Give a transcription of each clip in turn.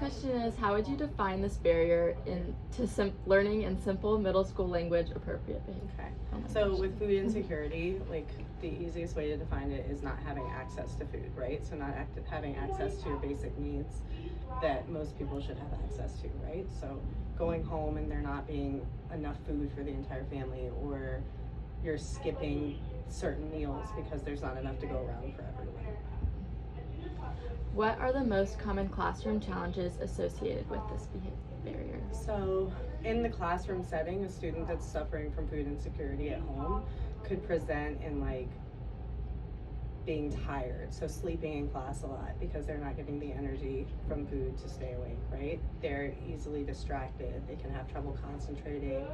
next question is, how would you define this barrier to learning in simple middle school language appropriate behavior? Okay. Oh my So gosh. with food insecurity, like the easiest way to define it is not having access to food, right? So not having access to your basic needs that most people should have access to, right? So going home and there not being enough food for the entire family, or you're skipping certain meals because there's not enough to go around for everyone. What are the most common classroom challenges associated with this barrier? So in the classroom setting, a student that's suffering from food insecurity at home could present in like being tired, so sleeping in class a lot because they're not getting the energy from food to stay awake, right? They're easily distracted, they can have trouble concentrating,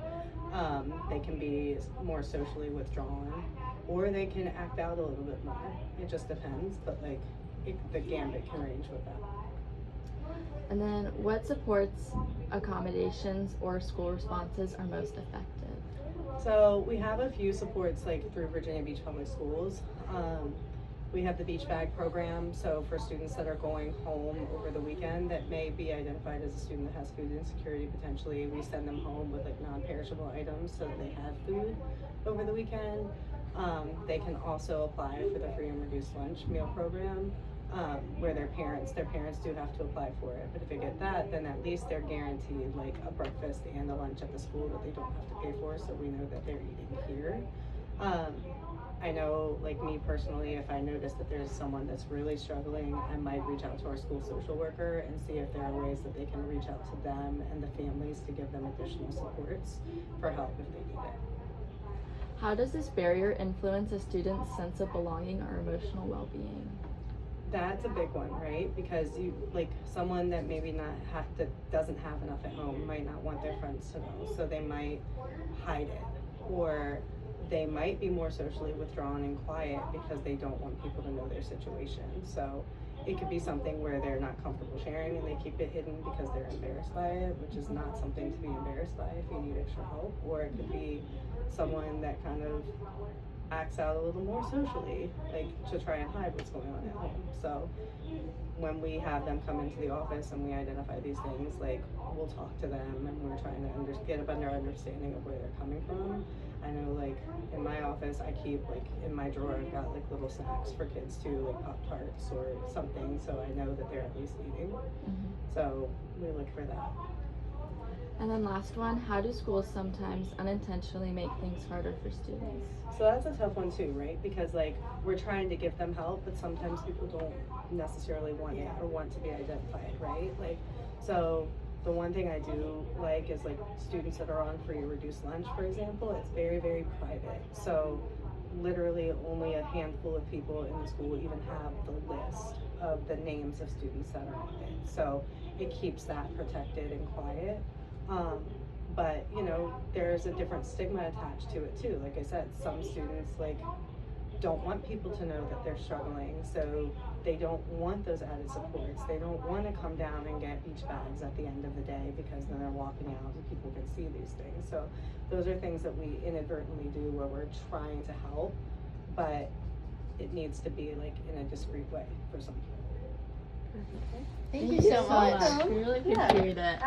they can be more socially withdrawn, or they can act out a little bit more. It just depends, but like the gambit can range with that. And then what supports, accommodations, or school responses are most effective? So we have a few supports like through Virginia Beach Public Schools. We have the beach bag program, so for students that are going home over the weekend that may be identified as a student that has food insecurity potentially, we send them home with like non-perishable items so that they have food over the weekend. They can also apply for the free and reduced lunch meal program, where their parents do have to apply for it, but if they get that, then at least they're guaranteed like a breakfast and a lunch at the school that they don't have to pay for, so we know that they're eating here. I know, like me personally, if I notice that there's someone that's really struggling, I might reach out to our school social worker and see if there are ways that they can reach out to them and the families to give them additional supports for help if they need it. How does this barrier influence a student's sense of belonging or emotional well-being? That's a big one, right? Because you, like someone that maybe that doesn't have enough at home might not want their friends to know, so they might hide it, or they might be more socially withdrawn and quiet because they don't want people to know their situation. So it could be something where they're not comfortable sharing and they keep it hidden because they're embarrassed by it, which is not something to be embarrassed by if you need extra help. Or it could be someone that kind of acts out a little more socially, like to try and hide what's going on at home. So when we have them come into the office and we identify these things, like we'll talk to them and we're trying to get a better understanding of where they're coming from. I know, like in my office, I keep like in my drawer, I've got like little snacks for kids too, like Pop-Tarts or something, so I know that they're at least eating. So we look for that. And then last one, how do schools sometimes unintentionally make things harder for students? So that's a tough one too, right? Because like we're trying to give them help, but sometimes people don't necessarily want it or want to be identified, right? Like, so the one thing I do like is like students that are on free or reduced lunch, for example, it's very, very private. So literally only a handful of people in the school even have the list of the names of students that are on it. So it keeps that protected and quiet. But you know, there's a different stigma attached to it too. Like I said, some students like don't want people to know that they're struggling, so they don't want those added supports. They don't want to come down and get beach bags at the end of the day because then they're walking out and people can see these things. So those are things that we inadvertently do where we're trying to help, but it needs to be like in a discreet way for some people. Perfect. Thank you so much. We really appreciate it.